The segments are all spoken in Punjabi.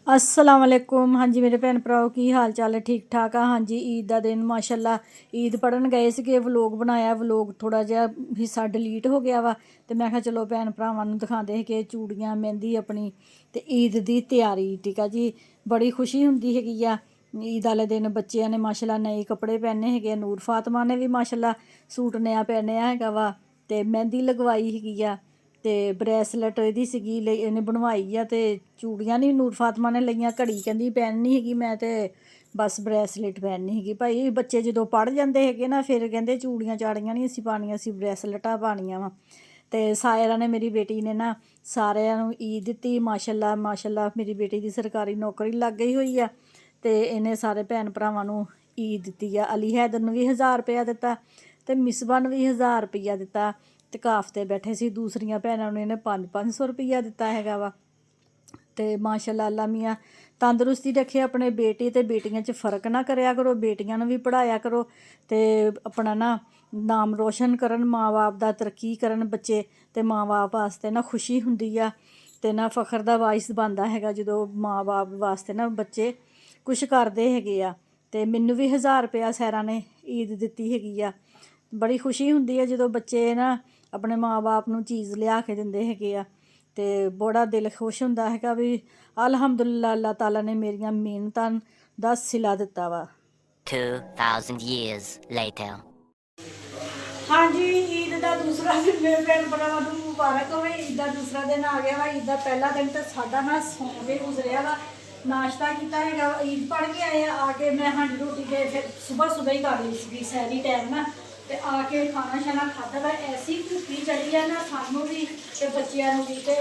अस्सलाम वालेकुम। हाँ जी मेरे भैन भराओ की हाल चाल है? ठीक ठाक आ। हाँ जी ईद का दिन माशाल्लाह ईद पढ़न गए थे, व्लोग बनाया, व्लोग थोड़ा जिहा हिस्सा डिलीट हो गया वा। तो मैं कहा चलो भैन भरावां नूं दिखाते हैं कि चूड़ियाँ मेहंदी अपनी ते ईद की तैयारी। ठीक है जी, बड़ी खुशी हुंदी हैगी आ। ईद वाले दिन बच्चों ने माशाल्लाह नए कपड़े पहने है, नूर फातमा ने भी माशाल्लाह सूट नया पहनया हैगा वा ते मेहंदी लगवाई हैगी आ ते ब्रैसलेट ਇਹਦੀ ਸੀਗੀ ਇਹਨੇ ਬਣਵਾਈ ਆ ਤੇ ਚੂੜੀਆਂ ਨਹੀਂ ਨੂਰ ਫਾਤਮਾ ਨੇ ਲਈਆਂ। ਘੜੀ ਕਹਿੰਦੀ ਪਹਿਨਣੀ ਹੈਗੀ ਮੈਂ ਤੇ ਬਸ ਬ੍ਰੈਸਲੇਟ ਪਹਿਨਣੀ ਹੈਗੀ। ਭਾਈ ਬੱਚੇ ਜਦੋਂ ਪੜ੍ਹ ਜਾਂਦੇ ਹੈਗੇ ਨਾ ਫਿਰ ਕਹਿੰਦੇ ਚੂੜੀਆਂ ਚਾੜੀਆਂ ਨਹੀਂ ਅਸੀਂ ਪਾਉਣੀਆਂ, ਅਸੀਂ ਬ੍ਰੈਸਲੇਟਾਂ ਪਾਉਣੀਆਂ ਵਾ। ਤੇ ਸਾਇਰਾ ਨੇ ਮੇਰੀ ਬੇਟੀ ਨੇ ਨਾ ਸਾਰਿਆਂ ਨੂੰ ਈਦ ਦਿੱਤੀ ਮਾਸ਼ਾਅੱਲਾ ਮਾਸ਼ਾਅੱਲਾ। ਮੇਰੀ ਬੇਟੀ ਦੀ ਸਰਕਾਰੀ ਨੌਕਰੀ ਲੱਗ ਗਈ ਹੋਈ ਆ ਤੇ ਇਹਨੇ ਸਾਰੇ ਭੈਣ ਭਰਾਵਾਂ ਨੂੰ ਈਦ ਦਿੱਤੀ ਆ। ਅਲੀ ਹੈਦਰ ਨੂੰ ਵੀ 1000 ਰੁਪਇਆ ਦਿੱਤਾ ਤੇ ਮਿਸਬਾ ਨੂੰ ਵੀ 1000 ਰੁਪਇਆ ਦਿੱਤਾ ਤੇ ਕਾਫ ਤੇ ਬੈਠੇ ਸੀ ਦੂਸਰੀਆਂ ਭੈਣਾਂ ਨੂੰ ਇਹਨੇ 500 ਰੁਪਇਆ ਦਿੱਤਾ ਹੈਗਾ ਵਾ। ਤੇ ਮਾਸ਼ਾਅੱਲਾ ਅੱਲਾ ਮੀਆਂ ਤੰਦਰੁਸਤੀ ਰੱਖੇ ਆਪਣੇ ਬੇਟੇ ਤੇ ਬੇਟੀਆਂ 'ਚ ਫ਼ਰਕ ਨਾ ਕਰਿਆ ਕਰੋ, ਬੇਟੀਆਂ ਨੂੰ ਵੀ ਪੜ੍ਹਾਇਆ ਕਰੋ ਤੇ ਆਪਣਾ ਨਾ ਨਾਮ ਰੋਸ਼ਨ ਕਰਨ, ਮਾਂ ਬਾਪ ਦਾ ਤਰੱਕੀ ਕਰਨ ਬੱਚੇ। ਤੇ ਮਾਂ ਬਾਪ ਵਾਸਤੇ ਨਾ ਖੁਸ਼ੀ ਹੁੰਦੀ ਆ ਤੇ ਨਾ ਫਖਰ ਦਾ ਵਾਇਸ ਬਣਦਾ ਹੈਗਾ ਜਦੋਂ ਮਾਂ ਬਾਪ ਵਾਸਤੇ ਨਾ ਬੱਚੇ ਕੁਛ ਕਰਦੇ ਹੈਗੇ ਆ। ਤੇ ਮੈਨੂੰ ਵੀ 1000 ਰੁਪਇਆ ਸੈਰਾ ਨੇ ਈਦ ਦਿੱਤੀ ਹੈਗੀ ਆ। ਬੜੀ ਖੁਸ਼ੀ ਹੁੰਦੀ ਹੈ ਜਦੋਂ ਬੱਚੇ ਨਾ ਆਪਣੇ ਮਾਂ ਬਾਪ ਨੂੰ ਚੀਜ਼ ਲਿਆ ਕੇ ਦਿੰਦੇ ਹੈਗੇ ਆ ਤੇ ਬੜਾ ਦਿਲ ਖੁਸ਼ ਹੁੰਦਾ ਹੈਗਾ ਵੀ ਅਲਹਮਦੁਲਿਲਾ ਅੱਲਾਹ ਤਾਲਾ ਨੇ ਮੇਰੀਆਂ ਮਿਹਨਤਾਂ ਦਾ ਸਿਲਾ ਦਿੱਤਾ ਵਾ। 2000 years later। हाँ जी ईद का दूसरा दिन मेरे भैन भरावां नूं मुबारक होवे। ईद का दूसरा दिन आ गया वा। ईद का पहला दिन तो साडा ना सौ के गुजरिया वा। नाश्ता किया है, ईद पढ़ के आए आके मैं हांडी रोटी के फिर सुबह ही कर ली सी सैरी टाइम ना ते आके खाना शाना खादा वा। ऐसी भुखी चढ़ी है ना सानू भी ते बच्चियां नूं भी ते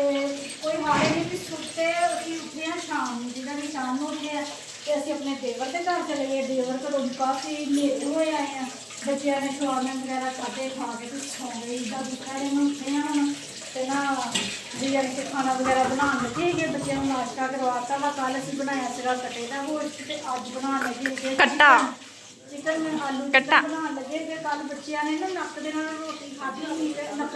कोई हाले नहीं भी सुते असीं उठे हैं शाम नूं, जिन्हां ने शाम नूं उठे हैं ते असीं अपने देवर के घर चले गए। देवर घरों काफ़ी नेड़े होए आए हैं। बच्चों ने शवारमे वगैरह खाते खा के तो सौ गए। इदा दूसरा दिन उठे हैं हम तो ना जी यानी कि खाना वगैरह बनाने लगे कि बच्चों को नाश्ता करवाता वा। कल असीं बनाया सीगा कटे का गोश्त ते अज बनाने लगे कट्टा चिकन आलू चिकन बनाने लगे। फिर कल बच्चों ने ना नक दे नाल रोटी खाधी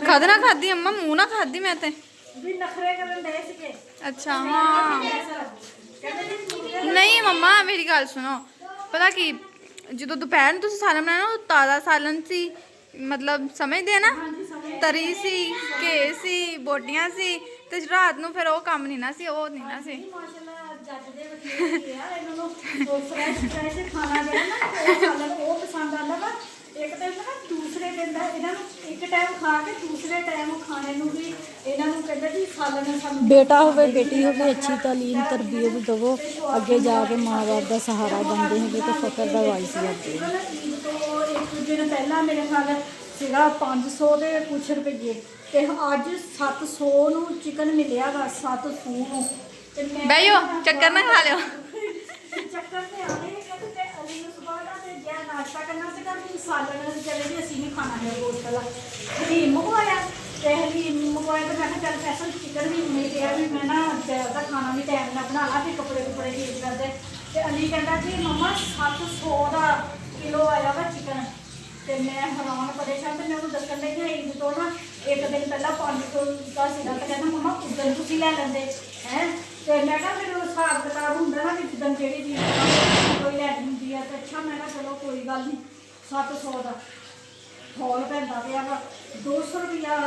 खद ना खाधी अम्मा मूँह ना खाधी मैं ते भी नखरे करन दे सीगे। अच्छा हाँ नहीं मम्मा मेरी गल सुनो पता की जो दोपहर तुम सालन बनाना ताज़ा सालन सी मतलब समझते ना तरी सी घे सी बोटियां सी ते रात नूं फिर वो काम नहीं ना सी वो नहीं ना सी। एक टाइम ना दूसरे दिन का इन्हां नूं एक टाइम खा के दूसरे टाइम खाने नूं भी इन्हां नूं कहंदे जी सालन सानूं बेटा होवे बेटी होवे अच्छी तालीम तरबियत दवो अगे जाके माँ बाप का सहारा बनते हैं तो फकर का वाइस करते हैं। ईद तो एक दिन पहला मेरे ख्याल सीगा 500 के कुछ रुपये ते अज 700 नूं चिकन मिलिया वा 700 नूं ते मैं बहयो चक्कर ना खा लियो चक्कर ते आ गए ते अली नूं सुबह दा ते गया नाश्ता करना सीगा भी सालन चले जी असीं नहीं खाना है गोश्त वाला हलीम मंगवाया ते हलीम मंगवाया तो मैं कहा चल फैसल चिकन भी नहीं दिया भी मैं ना ज़्यादा खाना भी टाइम ना बना ला फिर कपड़े कुपड़े चेंज करते ते अली कहता जी मम्मा 700 का किलो आया वा चिकन ते मैं हैरान परेशान ते मैं उन्होंने दसन लगी ईद तो ना एक दिन पहला 500 का सीगा तो कहना मम्मा उधर तुसीं लै लैंदे हैं ते मैं कहा फिर हिसाब किताब हुंदा ना कि जिद्दन जेह्ड़ी चीज़ कोई लैनी हुंदी है ते अच्छा मैं कहा चलो कोई गल नहीं 700 का फौल पैंदा पिया वा 200 रुपया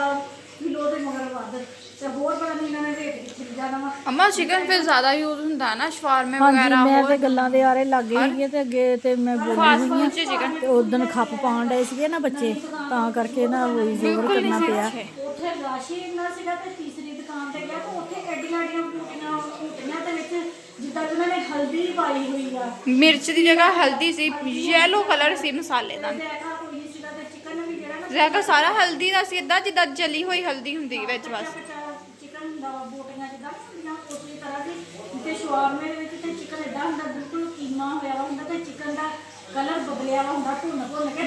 किलो दे मगर वध ते होर पता नहीं इन्होंने रेट कित्थे जाना वा। अम्मा चिकन फिर ज़्यादा यूज होंदा है ना शवारमे हाँ जी वगैरह मैं और ते गल्लां दे आरे लग गई ते अगे ते मैं फास्ट बोली फूड च चिकन ते उस दिन खप पाउण डए सीगे ना बच्चे तां करके ना वही जोर बिल्कुल करना नहीं पिया। अच्छे ਉੱਥੇ ਰਸ਼ ਹੀ ਇੰਨਾ ਸੀਗਾ ਤੇ ਤੀਸਰੀ ਦੁਕਾਨ ਤੇ ਗਿਆ ਤੇ ਉੱਥੇ ਐਡੀਆਂ ਐਡੀਆਂ ਬੂਟੀਆਂ ਤੇ ਵਿੱਚ ਜਿੱਦਾਂ ਕਿ ਉਹਨਾਂ ਨੇ ਹਲਦੀ ਪਾਈ ਹੋਈ ਆ मिर्च की जगह हल्दी सी येलो कलर सी मसाले दा ਜ਼ਾਇਕਾ ਕੋਈ ਨਹੀਂ ਸੀਗਾ ਤੇ ਚਿਕਨ ਵੀ ਜਿਹੜਾ ਨਾ ਜ਼ਾਇਕਾ ਸਾਰਾ ਹਲਦੀ ਦਾ ਸੀ ਇਦਾਂ ਜਿੱਦਾਂ ਜਲੀ ਹੋਈ ਹਲਦੀ ਹੁੰਦੀ ਵਿੱਚ ਬਸ। ਚਿਕਨ ਬੋਟੀਆਂ ਜਿੱਦਾਂ ਹੁੰਦੀਆਂ ਉਸੇ ਤਰ੍ਹਾਂ ਦੀ ਤੇ ਸ਼ਵਾਰਮੇ ਦੇ ਵਿੱਚ ਤੇ ਚਿਕਨ ਇਦਾਂ ਹੁੰਦਾ ਬਿਲਕੁਲ ਕੀਮਾ ਹੋਇਆ ਵਾ ਹੁੰਦਾ ਤੇ ਚਿਕਨ ਦਾ ਕਲਰ ਬਦਲਿਆ ਵਾ ਹੁੰਦਾ ਭੁੰਨ ਕੇ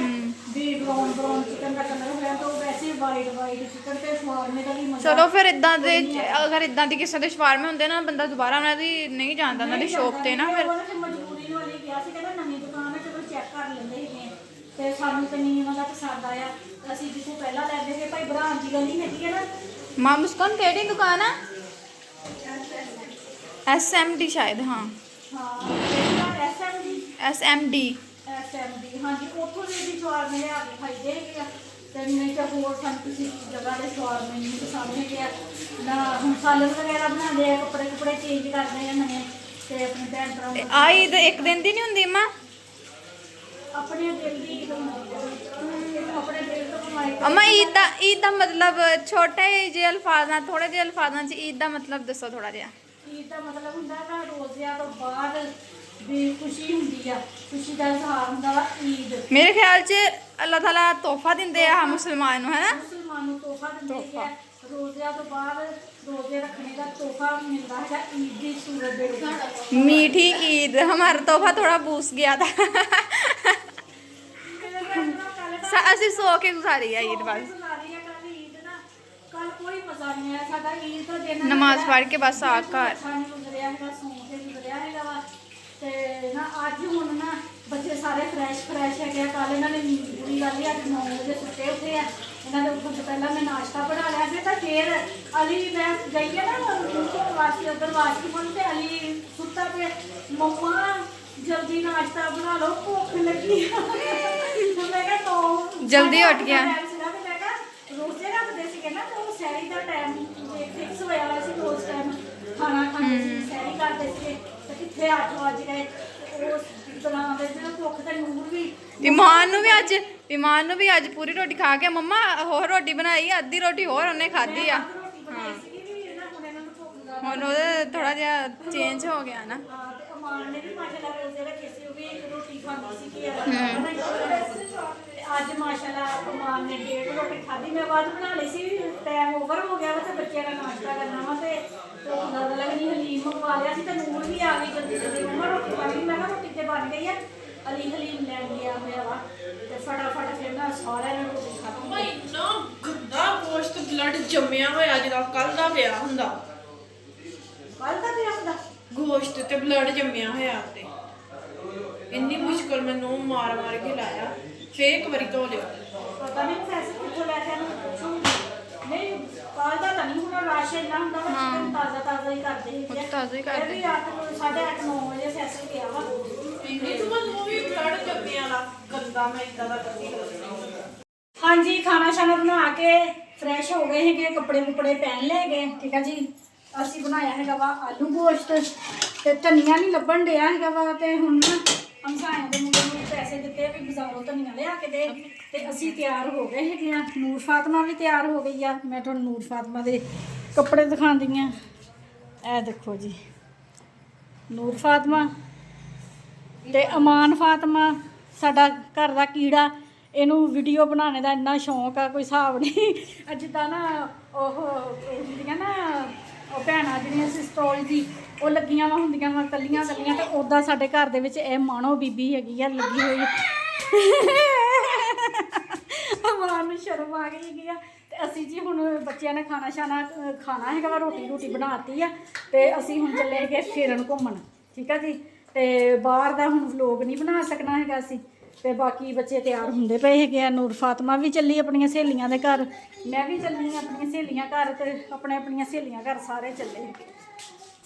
ਵੀ ਬਰਾਊਨ ਚਿਕਨ ਦਾ ਕਲਰ ਹੋਇਆ ਤਾਂ ਉਹ ਵੈਸੇ ਵਾਈਟ ਚਿਕਨ ਤੇ ਸ਼ਵਾਰਮੇ ਦਾ ਵੀ ਮਜ਼ਾ। ਚਲੋ ਫਿਰ ਇਦਾਂ ਦੇ ਅਗਰ ਇਦਾਂ ਦੀ ਕਿਸੇ ਦੇ ਸ਼ਵਾਰਮੇ ਹੁੰਦੇ ਨਾ ਬੰਦਾ ਦੁਬਾਰਾ ਉਹਨਾਂ ਦੀ ਨਹੀਂ ਜਾਂਦਾ ਉਹਨਾਂ ਦੀ ਸ਼ੋਪ ਤੇ ਨਾ ਫਿਰ ਮਜਬੂਰੀ ਨਾਲ ਹੀ ਗਿਆ ਸੀ ਕਹਿੰਦਾ ਨਵੀਂ ਦੁਕਾਨ ਹੈ ਚਲੋ ਚੈੱਕ ਕਰ ਲੈਂਦੇ ਹੈਗੇ ਤੇ ਸਾਨੂੰ ਤਾਂ ਨਹੀਂ ਉਹਨਾਂ ਦਾ ਪਸੰਦ ਆਇਆ ਅਸੀਂ ਜਿੱਥੋਂ ਪਹਿਲਾਂ ਲੈਂਦੇ ਸੀ ਭਾਈ ਬਰਾਨ ਦੀ ਗਲੀ ਹੈਗੀ ਹੈ ਨਾ ਮਾਂ ਮੁਸਕਾਨ ਕਿਹੜੀ ਦੁਕਾਨ ਆ SMD ਸ਼ਾਇਦ, ਹਾਂ ਐਸਐਮਡੀ SMD। ਹਾਂਜੀ, ਉੱਥੋਂ ਦੇ ਵੀ ਸਵਾਦ ਮੈਂ ਲਿਆ ਕੇ ਖਾਈਦੇ ਹੈਗੇ ਆ। ਤੇ ਨਹੀਂ ਤਾਂ ਹੋਰ ਸਾਨੂੰ ਕਿਸੇ ਜਗ੍ਹਾ ਦੇ ਸਵਾਦ ਮੈਨੂੰ ਪਸੰਦ ਹੈਗੇ ਆ ਨਾ। ਹੁਣ ਸਾਲਨ ਵਗੈਰਾ ਬਣਾਉਂਦੇ ਆ, ਕੱਪੜੇ ਚੇਂਜ ਕਰਦੇ ਆ ਨਵੇਂ। ਤੇ ਆਪਣੇ ਭੈਣ ਭਰਾ ਤੇ ਆ ਈਦ ਇੱਕ ਦਿਨ ਦੀ ਨਹੀਂ ਹੁੰਦੀ ਮਾਂ? ਆਪਣੇ ਦਿਲ ਦੀ ਆਪਣੇ ਦਿਲ ਤੋਂ ਕਮਾਈ ਅਮਾ ਈਦ ਦਾ ਮਤਲਬ ਛੋਟੇ ਜਿਹੇ ਅਲਫਾਜ਼ਾਂ, ਥੋੜੇ ਜਿਹੇ ਅਲਫਾਜ਼ਾਂ 'ਚ ਈਦ ਦਾ ਮਤਲਬ ਦੱਸੋ ਥੋੜਾ ਜਿਹਾ। ਈਦ ਦਾ ਮਤਲਬ ਹੁੰਦਾ ਨਾ ਰੋਜ਼ਿਆਂ ਤੋਂ ਬਾਅਦ ਵੀ ਖੁਸ਼ੀ ਹੁੰਦੀ ਆ, ਖੁਸ਼ੀ ਦਾ ਇਜ਼ਹਾਰ ਹੁੰਦਾ ਵਾ ਈਦ। ਮੇਰੇ ਖਿਆਲ 'ਚ ਅੱਲਾਹ ਤਾਲਾ ਤੋਹਫਾ ਦਿੰਦੇ ਆ ਮੁਸਲਮਾਨ ਨੂੰ, ਹੈ ਨਾ? ਮੁਸਲਮਾਨ ਨੂੰ ਤੋਹਫਾ ਦਿੰਦੇ ਆ ਰੋਜ਼ਿਆਂ ਤੋਂ ਬਾਅਦ, ਰੋਜ਼ੇ ਰੱਖਣੇ ਦਾ ਤੋਹਫਾ ਮਿਲਦਾ ਹੈਗਾ ਈਦ ਦੀ ਸੂਰਤ ਦੇ ਵਿੱਚ। मीठी ईद, हमारा तोहफा थोड़ा बूस गया था। ਅਸੀਂ ਸੋ ਕੇ ਗੁਜ਼ਾਰੀ ਆ ਈਦ ਬਸ। ਕੱਲ ਕੋਈ ਮਜ਼ਾ ਨਹੀਂ ਆਇਆ ਸਾਡਾ ਈਦ ਦਾ ਦਿਨ। ਨਮਾਜ਼ ਪੜ੍ਹ ਕੇ ਬਸ ਆ ਘਰ। ਗੁਜ਼ਰਿਆ ਹੈਗਾ, ਸੌਂ ਕੇ ਗੁਜ਼ਰਿਆ ਹੈਗਾ ਵਾ। ਤੇ ਨਾ ਅੱਜ ਹੁਣ ਨਾ ਬੱਚੇ ਸਾਰੇ ਫਰੈਸ਼ ਹੈਗੇ ਆ। ਕੱਲ ਇਹਨਾਂ ਨੇ ਨੀਂਦ ਪੂਰੀ ਕਰ ਲਈ, ਅੱਜ 9 ਵਜੇ ਸੁੱਤੇ ਉੱਠੇ ਆ। ਇਹਨਾਂ ਦੇ ਉੱਠਣ ਤੋਂ ਪਹਿਲਾਂ ਮੈਂ ਨਾਸ਼ਤਾ ਬਣਾ ਲਿਆ ਸੀ। ਤਾਂ ਫਿਰ ਅਲੀ ਮੈਂ ਗਈ ਹੈ ਨਾ ਵਾਸਤੇ ਉੱਧਰ ਵਾਸ਼ਰੂਮ ਤੇ ਅਲੀ ਸੁੱਤਾ ਪਿਆ, ਮੰਮਾ ਜਲਦੀ ਨਾਸ਼ਤਾ ਬਣਾ ਲਓ ਭੁੱਖ ਲੱਗੀ। ਮੈਂ ਕਿਹਾ ਨੌ ਜਲਦੀ ਉੱਠ ਗਿਆ। ਮੈਂ ਕਿਹਾ ਰੋਜ਼ੇ ਰੱਖਦੇ ਸੀਗੇ ਨਾ, ਤੇ ਉਹ ਸੈਰੀ ਦਾ ਟਾਈਮ ਫਿਕਸ ਹੋਇਆ ਹੋਇਆ ਸੀ। ਰੋਜ਼ ਟਾਈਮ ਖਾਣਾ ਖਾਂਦੇ ਸੀ, ਸੈਰੀ ਕਰਦੇ ਸੀਗੇ। ਤੇ ਕਿੱਥੇ 8 ਵਜ ਗਏ। ਉਸ ਤਰ੍ਹਾਂ ਦੇ ਜਿਹੜਾ ਭੁੱਖ ਤੇ ਨੂਰ ਵੀ ਇਮਾਨ ਨੂੰ ਵੀ ਅੱਜ ਪੂਰੀ ਰੋਟੀ ਖਾ ਕੇ ਮੰਮਾ ਹੋਰ ਰੋਟੀ ਬਣਾਈ, ਅੱਧੀ ਰੋਟੀ ਹੋਰ ਉਹਨੇ ਖਾਧੀ ਆ। ਹੁਣ ਉਹਦੇ ਥੋੜਾ ਜਿਹਾ ਚੇਂਜ ਹੋ ਗਿਆ ਨਾ। ਤੇ ਅਮਾਨ ਨੇ ਵੀ ਮਾਸ਼ਾਅੱਲਾ ਰੋਜ਼ੇ ਰੱਖੇ ਸੀ, ਉਹ ਵੀ ਰੋਟੀ ਖਾਂਦੀ ਸੀ ਕਿ ਅੱਜ ਮਾਸ਼ਾਅੱਲਾ ਅਮਾਨ ਨੇ 1.5 ਰੋਟੀ ਖਾਧੀ। ਮੈਂ ਬਾਅਦ ਬਣਾ ਲਈ ਸੀ, ਟਾਈਮ ਓਵਰ ਹੋ ਗਿਆ ਵਾ ਤੇ ਬੱਚਿਆਂ ਦਾ ਨਾਸ਼ਤਾ ਕਰਨਾ ਵਾ ਤੇ ਜ਼ਿਆਦਾ ਲੱਗਣੀ। ਹਲੀਮ ਮੰਗਵਾ ਲਿਆ ਸੀ ਤੇ ਨੂਰ ਵੀ ਆ ਗਈ ਜਲਦੀ ਜਲਦੀ, ਮੰਮਾ ਰੋਟੀ ਬਣ ਗਈ। ਮੈਂ ਕਿਹਾ ਰੋਟੀ ਤੇ ਬਣ ਗਈ ਆ। ਅਲੀ ਹਲੀਮ ਲੈਣ ਗਿਆ ਹੋਇਆ ਵਾ ਤੇ ਫਟਾਫਟ ਫਿਰ ਨਾ ਸਾਰਿਆਂ ਨੇ ਰੋਟੀ ਖਾਧੀ। ਇੰਨਾ ਗੰਦਾ ਗੋਸ਼ਤ ਬਲੱਡ ਜੰਮਿਆ ਹੋਇਆ ਜਿੱਦਾਂ ਕੱਲ ਦਾ ਪਿਆ ਹੁੰਦਾ। ਕੱਲ ਦਾ ਪਿਆ ਹੁੰਦਾ ਗੋਸ਼ਤ ਤੇ ਬਲੱਡ ਜੰਮਿਆ ਹੋਇਆ ਉੱਤੇ। ਇੰਨੀ ਮੁਸ਼ਕਲ ਮੈਨੂੰ ਮਾਰ ਕੇ ਲਾਇਆ। ਫੇਰ ਇੱਕ ਵਾਰੀ ਧੋ ਲਿਆ। ਪਤਾ ਨਹੀਂ ਪੈਸੇ ਕਿੱਥੋਂ ਲੈ ਕੇ ਆਉਣਾ, ਪੁੱਛੂੰਗੀ। ਨਹੀਂ ਕੱਲ ਦਾ ਤਾਂ ਨਹੀਂ ਹੁਣ ਰਸ਼ ਇੰਨਾ ਹੁੰਦਾ ਵਾ, ਚਿਕਨ ਤਾਜ਼ਾ ਹੀ ਕਰਦੇ ਹੈਗੇ ਆ। ਤਾਜ਼ਾ ਹੀ ਕਰਦੇ। ਇਹ ਵੀ 8:30 9 ਵਜੇ ਫੈਸਲ ਗਿਆ ਵਾ। ਇੰਨੀ ਤੁਹਾਨੂੰ ਵੀ ਬਲੱਡ ਜੰਮਿਆ ਲਾ ਗੰਦਾ। ਮੈਂ ਇਦਾਂ ਦਾ ਕਰਦੀ ਲੱਗਦਾ। ਹਾਂਜੀ, ਖਾਣਾ ਸ਼ਾਨਾ ਬਣਾ ਕੇ ਫਰੈਸ਼ ਹੋ ਗਏ ਹੈਗੇ, ਕੱਪੜੇ ਪਹਿਨ ਲੈ ਗਏ। ਠੀਕ ਆ ਜੀ, ਅਸੀਂ ਬਣਾਇਆ ਹੈਗਾ ਵਾ ਆਲੂ ਗੋਸ਼ਤ ਤੇ ਧਨੀਆ ਨਹੀਂ ਲੱਭਣ ਡਿਆ ਹੈਗਾ ਵਾ। ਤੇ ਹੁਣ ਨਾ ਹਮਸਾਇਆਂ ਦੇ ਮੁੰਡੇ ਨੂੰ ਪੈਸੇ ਦਿੱਤੇ ਵੀ ਬਾਜ਼ਾਰੋਂ ਧਨੀਆ ਲਿਆ ਕੇ ਦੇ। ਤੇ ਅਸੀਂ ਤਿਆਰ ਹੋ ਗਏ ਹੈਗੇ ਆ। ਨੂਰ ਫਾਤਮਾ ਵੀ ਤਿਆਰ ਹੋ ਗਈ ਆ। ਮੈਂ ਤੁਹਾਨੂੰ ਨੂਰ ਫਾਤਮਾ ਦੇ ਕੱਪੜੇ ਦਿਖਾਉਂਦੀ ਆ। ਇਹ ਦੇਖੋ ਜੀ, ਨੂਰ ਫਾਤਮਾ ਤੇ ਅਮਾਨ ਫਾਤਮਾ, ਸਾਡਾ ਘਰ ਦਾ ਕੀੜਾ। ਇਹਨੂੰ ਵੀਡੀਓ ਬਣਾਉਣੇ ਦਾ ਇੰਨਾ ਸ਼ੌਂਕ ਆ, ਕੋਈ ਹਿਸਾਬ ਨਹੀਂ। ਜਿੱਦਾਂ ਨਾ ਉਹ ਹੁੰਦੀਆਂ ਨਾ ਉਹ ਭੈਣਾਂ ਜਿਹੜੀਆਂ ਸਿਸਟਰੋਲ ਜੀ, ਉਹ ਲੱਗੀਆਂ ਵਾ ਹੁੰਦੀਆਂ ਵਾ ਕੱਲੀਆਂ ਤੇ ਉੱਦਾਂ ਸਾਡੇ ਘਰ ਦੇ ਵਿੱਚ ਇਹ ਮਾਣੋ ਬੀਬੀ ਹੈਗੀ ਆ ਲੱਗੀ ਹੋਈ। ਅਮਾਨ ਨੂੰ ਸ਼ਰਮ ਆ ਗਈ ਹੈਗੀ ਆ। ਤੇ ਅਸੀਂ ਜੀ ਹੁਣ ਬੱਚਿਆਂ ਨੇ ਖਾਣਾ ਸ਼ਾਨਾ ਖਾਣਾ ਹੈਗਾ ਵਾ, ਰੋਟੀ ਬਣਾਤੀ ਆ। ਤੇ ਅਸੀਂ ਹੁਣ ਚੱਲੇ ਹੈਗੇ ਫਿਰਨ ਘੁੰਮਣ। ਠੀਕ ਆ ਜੀ, ਤੇ ਬਾਹਰ ਦਾ ਹੁਣ ਵਲੋਗ ਨਹੀਂ ਬਣਾ ਸਕਣਾ ਹੈਗਾ ਅਸੀਂ। ਤੇ ਬਾਕੀ ਬੱਚੇ ਤਿਆਰ ਹੁੰਦੇ ਪਏ ਹੈਗੇ ਆ। ਨੂਰ ਫਾਤਮਾ ਵੀ ਚੱਲੀ ਆਪਣੀਆਂ ਸਹੇਲੀਆਂ ਦੇ ਘਰ, ਮੈਂ ਵੀ ਚੱਲੀ ਆਪਣੀਆਂ ਸਹੇਲੀਆਂ ਘਰ, ਤੇ ਆਪਣੀਆਂ ਸਹੇਲੀਆਂ ਘਰ ਸਾਰੇ ਚੱਲੇ ਹੈਗੇ।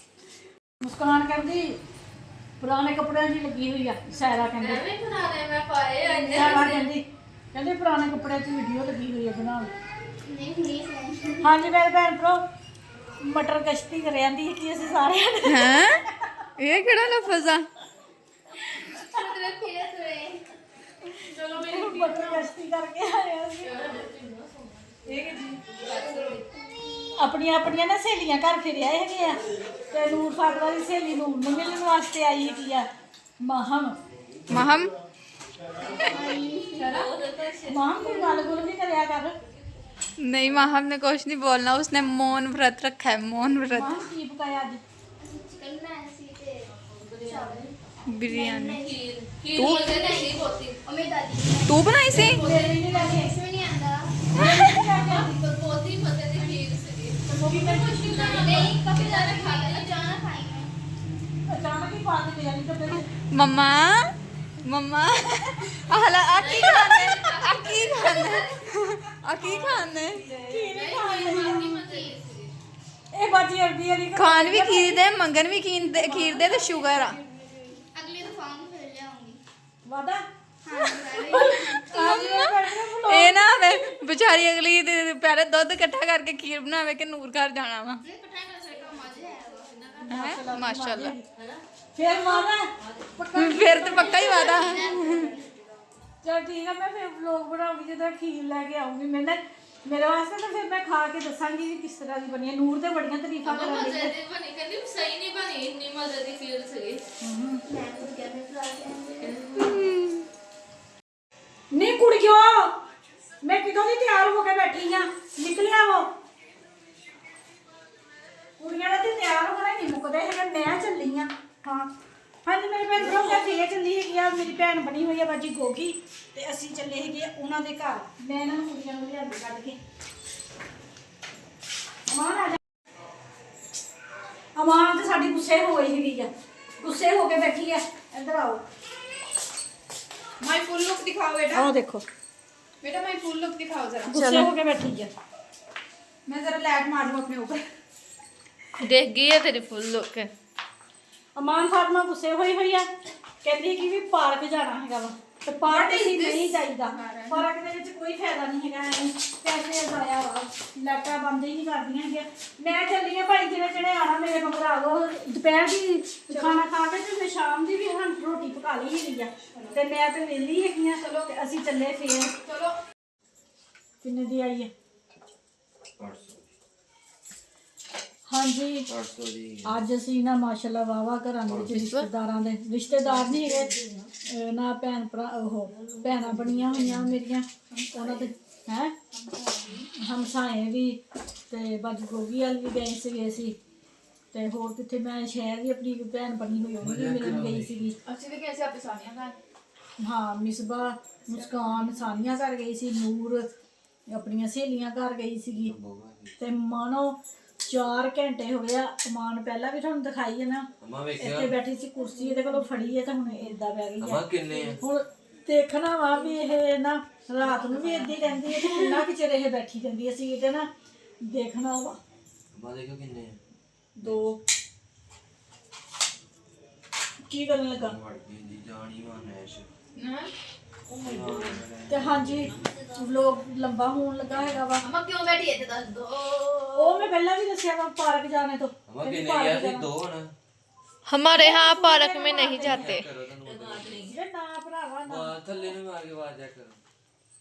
ਮੁਸਕਾਨ ਕਹਿੰਦੀ ਪੁਰਾਣੇ ਕੱਪੜਿਆਂ ਦੀ ਲੱਗੀ ਹੋਈ ਆ। ਸਾਇਰਾ ਕਹਿੰਦੀ ਸਾਇਰਾ ਕਹਿੰਦੀ ਪੁਰਾਣੇ ਕੱਪੜਿਆਂ 'ਚ ਵੀਡੀਓ ਲੱਗੀ ਹੋਈ ਆ ਬਣਾਉਣ। ਹਾਂਜੀ ਮੇਰੇ ਭੈਣ ਭਰਾ, ਮਟਰ ਕਸ਼ਤੀ ਕਰ ਜਾਂਦੀ ਹੈ ਕਿ ਅਸੀਂ ਸਾਰਿਆਂ ਨੇ। ਹੈ ਇਹ ਕਿਹੜਾ ਲਫ਼ਜ਼ ਆ? ਮਟਰ ਕਸ਼ਤੀ ਕਰਕੇ ਆਏ ਅਸੀਂ। ਆਪਣੀਆਂ ਨਾ ਸਹੇਲੀਆਂ ਘਰ ਫਿਰਿਆ ਹੈਗੇ ਆ। ਤੇ ਨੂਰ ਫਾਤਮਾ ਦੀ ਸਹੇਲੀ ਨੂੰ ਮਿਲਣ ਵਾਸਤੇ ਆਈ ਹੈਗੀ ਆ ਮਾਹਮ। ਮਹਮ ਕੋਈ ਗੱਲ ਨਹੀਂ ਕਰਿਆ ਕਰ। नहीं महम ने कुछ नहीं बोलना, उसने मौन व्रत रखा है, मौन व्रत। ਮਾਹਮ ਕੀ ਪਕਾਇਆ ਅੱਜ? बिरयानी ਤੂੰ तू बनाई सी? ਮੇਰੇ ਨਹੀਂ ਲੱਗੇ ਅਚਾਨਕ ਹੀ ਪਾ ਕੇ ਲਿਆ ਨਹੀਂ ਤਾਂ ਫਿਰ मम्मा मम्मा हला आकी खाने ਇਹ ਬਾਜੀ ਅਰਬੀ ਵਾਲੀ ਖਾਣ ਵੀ ਖੀਰ ਦੇ ਮੰਗਣ ਵੀ ਖੀਰ ਦੇ ਤੇ ਸ਼ੂਗਰ ਆ ਵਾਦਾ ਇਹ ਨਾ ਵੇ ਵਿਚਾਰੀ ਅਗਲੀ ਦੇ ਪਹਿਲੇ ਦੁੱਧ ਇਕੱਠਾ ਕਰਕੇ ਖੀਰ ਬਣਾਵੇ ਕਿ ਨੂਰ ਘਰ ਜਾਣਾ ਵਾ ਹੈਂ? ਮਾਸ਼ਾਅੱਲਾ ਫਿਰ ਵਾਦਾ ਫਿਰ ਤੇ ਪੱਕਾ ਹੀ ਵਾਦਾ ਚਲ ਠੀਕ ਆ ਮੈਂ ਫਿਰ ਵਲੌਗ ਬਣਾਉਂਗੀ ਜਦੋਂ ਖੀਰ ਲੈ ਕੇ ਆਉਂਗੀ ਮੇਰੇ ਵਾਸਤੇ ਤਾਂ ਫਿਰ ਮੈਂ ਖਾ ਕੇ ਦੱਸਾਂਗੀ ਵੀ ਕਿਸ ਤਰ੍ਹਾਂ ਦੀ ਬਣੀ ਹੈ। ਨੂਰ ਤੇ ਬੜੀਆਂ ਤਾਰੀਫਾਂ ਕਰਨ ਦੀ ਨਹੀਂ ਕੁੜੀਓ ਮੈਂ ਕਿਦੋਂ ਦੀ ਤਿਆਰ ਹੋ ਕੇ ਬੈਠੀ ਆ ਨਿਕਲਿਆ वो ਕੁੜੀਆਂ ਦਾ ਤੇ ਤਿਆਰ ਹੋਣਾ ਨਹੀਂ ਮੁੱਕਦੇ ਹੈਗੇ ਮੈਂ ਚੱਲੀ ਆ ਹਾਂ ਹਾਂਜੀ ਮੇਰੇ ਭੈਣ ਭਰਾ ਮੈਂ ਫੇਰ ਚੱਲੀ ਹੈਗੀ ਆ ਮੇਰੀ ਭੈਣ ਬਣੀ ਹੋਈ ਆ ਬਾਜੀ ਗੋਗੀ ਤੇ ਅਸੀਂ ਚੱਲੇ ਹੈਗੇ ਆ ਉਹਨਾਂ ਦੇ ਘਰ ਮੈਂ ਇਹਨਾਂ ਨੂੰ ਕੁੜੀਆਂ ਨੂੰ ਲਿਆਂਦੀ ਕੱਢ ਕੇ ਅਮਾਨ ਆ ਜਾ ਅਮਾਨ ਤੇ ਸਾਡੀ ਗੁੱਸੇ ਹੋਈ ਹੈਗੀ ਆ ਗੁੱਸੇ ਹੋ ਕੇ ਬੈਠੀ ਆ ਇੱਧਰ ਆਓ ਮਾਈ ਫੁੱਲ ਲੁੱਕ ਦਿਖਾਓ ਬੇਟਾ ਆਓ ਦੇਖੋ बेटा मैं फुल लुक दिखाओ जरा गुस्से होके बैठी है मैं जरा लाइट मार दूं अपने ऊपर देख गई है तेरी फुल लुक ਅਮਾਨ ਫਾਤਮਾ ਗੁੱਸੇ ਹੋਈ ਹੋਈ ਆ ਕਹਿੰਦੀ ਕਿ ਵੀ ਪਾਰਕ ਜਾਣਾ ਹੈਗਾ ਵਾ ਤੇ ਪਾਰਕ ਹੀ ਨਹੀਂ ਜਾਈਦਾ ਪਾਰਕ ਦੇ ਵਿੱਚ ਕੋਈ ਫਾਇਦਾ ਨਹੀਂ ਹੈਗਾ ਪੈਸੇ ਜ਼ਾਇਆ ਵਾ ਲਾਟਾ ਬੰਦ ਹੀ ਨਹੀਂ ਕਰਦੀਆਂ ਹੈਗੀਆਂ ਮੈਂ ਚੱਲੀ ਆ ਭਾਈ ਜਿਹੜੇ ਜਿਹੜੇ ਆਣਾ ਮੇਰੇ ਮਗਰ ਆ ਲੋ ਦੁਪਹਿਰ ਦੀ ਖਾਣਾ ਖਾ ਕੇ ਤੇ ਮੈਂ ਸ਼ਾਮ ਦੀ ਵੀ ਹੁਣ ਰੋਟੀ ਪਕਾ ਲਈ ਹੈਗੀ ਆ ਤੇ ਮੈਂ ਤੇ ਵਿਹਲੀ ਹੈਗੀ ਆ ਚਲੋ ਤੇ ਅਸੀਂ ਚੱਲੇ ਫੇਰ चलो ਕਿੰਨੇ ਦੀ ਆਈ ਹੈ ਹਾਂਜੀ ਅੱਜ ਅਸੀਂ ਨਾ ਮਾਸ਼ਾਅੱਲਾ ਵਾਵਾ ਘਰਾਂ ਦੇ ਵਿੱਚ ਰਿਸ਼ਤੇਦਾਰਾਂ ਦੇ ਰਿਸ਼ਤੇਦਾਰ ਨਹੀਂ ਹੈਗੇ ਨਾ ਭੈਣ ਭਰਾ ਉਹ ਭੈਣਾਂ ਬਣੀਆਂ ਹੋਈਆਂ ਮੇਰੀਆਂ ਉਹਨਾਂ ਦੇ ਹੈ ਹਮਸਾਏ ਵੀ ਤੇ ਬਾਜੀ ਗੋਗੀ ਵਾਲ ਵੀ ਗਏ ਸੀਗੇ ਅਸੀਂ ਤੇ ਹੋਰ ਕਿੱਥੇ ਮੈਂ ਸ਼ਹਿਰ ਵੀ ਆਪਣੀ ਭੈਣ ਬਣੀ ਹੋਈ ਉਹਨੂੰ ਵੀ ਮਿਲਣ ਗਈ ਸੀਗੀ अच्छी तो कैसे आप सानिया का ਹਾਂ ਮਿਸਬਾ ਮੁਸਕਾਨ ਸਾਨੀਆਂ ਘਰ ਗਈ ਸੀ ਨੂਰ ਆਪਣੀਆਂ ਸਹੇਲੀਆਂ ਘਰ ਗਈ ਸੀਗੀ ਤੇ ਮਾਨੋ 4 ਘੰਟੇ ਹੋ ਗਏ ਆ ਅਮਾਨ ਪਹਿਲਾਂ ਵੀ ਤੁਹਾਨੂੰ ਦਿਖਾਈ ਹੈ ਨਾ ਇੱਥੇ ਬੈਠੀ ਸੀ ਕੁਰਸੀ ਇਹਦੇ ਕੋਲੋਂ ਫੜੀ ਹੈ ਤਾਂ ਹੁਣ ਏਦਾਂ ਬਹਿ ਗਈ ਹੈ ਹੁਣ ਦੇਖਣਾ ਵਾ ਵੀ ਇਹ ਨਾ ਰਾਤ ਨੂੰ ਵੀ ਏਦਾਂ ਹੀ ਰਹਿੰਦੀ ਹੈ ਤੇ ਕਿੰਨਾ ਕੁ ਚਿਰ ਇਹ ਬੈਠੀ ਰਹਿੰਦੀ ਹੈ ਸੀਟ ਤੇ ਨਾ ਦੇਖਣਾ ਵਾ ਦੇਖੋ ਕਿੰਨੇ 2 ਕੀ ਕਰਨ ਲੱਗਾ ਦੀ ਜਾਣੀ ਮਾਨੈਸ਼ ਤੇ ਹਾਂਜੀ ਵਲੋਗ ਲੰਬਾ ਹੋਣ ਲੱਗਾ ਹੈਗਾ ਵਾ अम्मा क्यों बैठी है दस दो ਉਹ ਮੈਂ ਪਹਿਲਾਂ ਵੀ ਦੱਸਿਆ ਵਾ ਪਾਰਕ ਜਾਣੇ ਤੋਂ ਅਮਾ ਕਿੰਨੇ ਗਿਆ ਸੀ 2 ਹਣ हमारे यहाँ पार्क में नहीं जाते ਜੇ ਨਾ ਭਰਾਵਾ ਨਾ ਆ ਥੱਲੇ ਨੂੰ ਮਾਰ ਕੇ ਆਵਾਜ਼ ਆ ਕਰ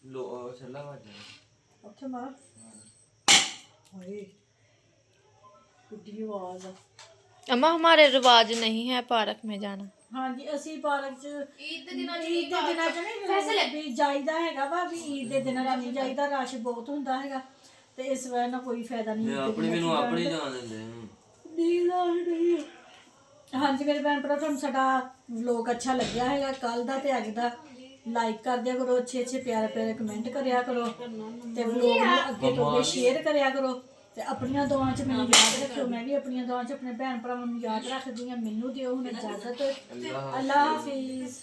ਲੋ ਛੱਲਾ ਆਵਾਜ਼ ਉੱਥੇ ਮਾਰ ਓਏ ਕੁੱਡੀ ਆਵਾਜ਼ ਆ अम्मा हमारे रिवाज नहीं है पार्क में जाना ਹਾਂਜੀ ਅਸੀਂ ਪਾਰਕ ਚ ਈਦ ਦੇ ਦਿਨਾਂ ਚ ਨਹੀਂ ਵੀ ਜਾਈਦਾ ਹੈਗਾ ਵਾ ਵੀ ਈਦ ਦੇ ਦਿਨਾਂ ਚ ਨਹੀਂ ਜਾਈਦਾ ਰਸ਼ ਬਹੁਤ ਹੁੰਦਾ ਹੈਗਾ ਤੇ ਇਸ ਵਜ੍ਹਾ ਨਾਲ ਕੋਈ ਫਾਇਦਾ ਨਹੀਂ ਆਪਣੀ ਮੈਨੂੰ ਆਪਣੀ ਜਾਣ ਦਿੰਦੇ ਹਾਂਜੀ ਮੇਰੇ ਭੈਣ ਭਰਾ ਤੁਹਾਨੂੰ ਸਾਡਾ ਵਲੋਗ ਅੱਛਾ ਲੱਗਿਆ ਹੈਗਾ ਕੱਲ ਦਾ ਤੇ ਅੱਜ ਦਾ ਲਾਈਕ ਕਰ ਦਿਆ ਕਰੋ ਅੱਛੇ ਪਿਆਰੇ ਪਿਆਰੇ ਕਮੈਂਟ ਕਰਿਆ ਕਰੋ ਤੇ ਵਲੋਗ ਨੂੰ ਅੱਗੇ ਤੋਂ ਅੱਗੇ ਸ਼ੇਅਰ ਕਰਿਆ ਕਰੋ ਤੇ ਆਪਣੀਆਂ ਦੁਆਵਾਂ 'ਚ ਮੈਨੂੰ ਯਾਦ ਰੱਖਿਓ ਮੈਂ ਵੀ ਆਪਣੀਆਂ ਦੁਆਵਾਂ 'ਚ ਆਪਣੇ ਭੈਣ ਭਰਾਵਾਂ ਨੂੰ ਯਾਦ ਰੱਖਦੀ ਹਾਂ ਮੈਨੂੰ ਦਿਓ ਹੁਣ ਇਜਾਜ਼ਤ ਅੱਲਾ ਹਾਫਿਜ਼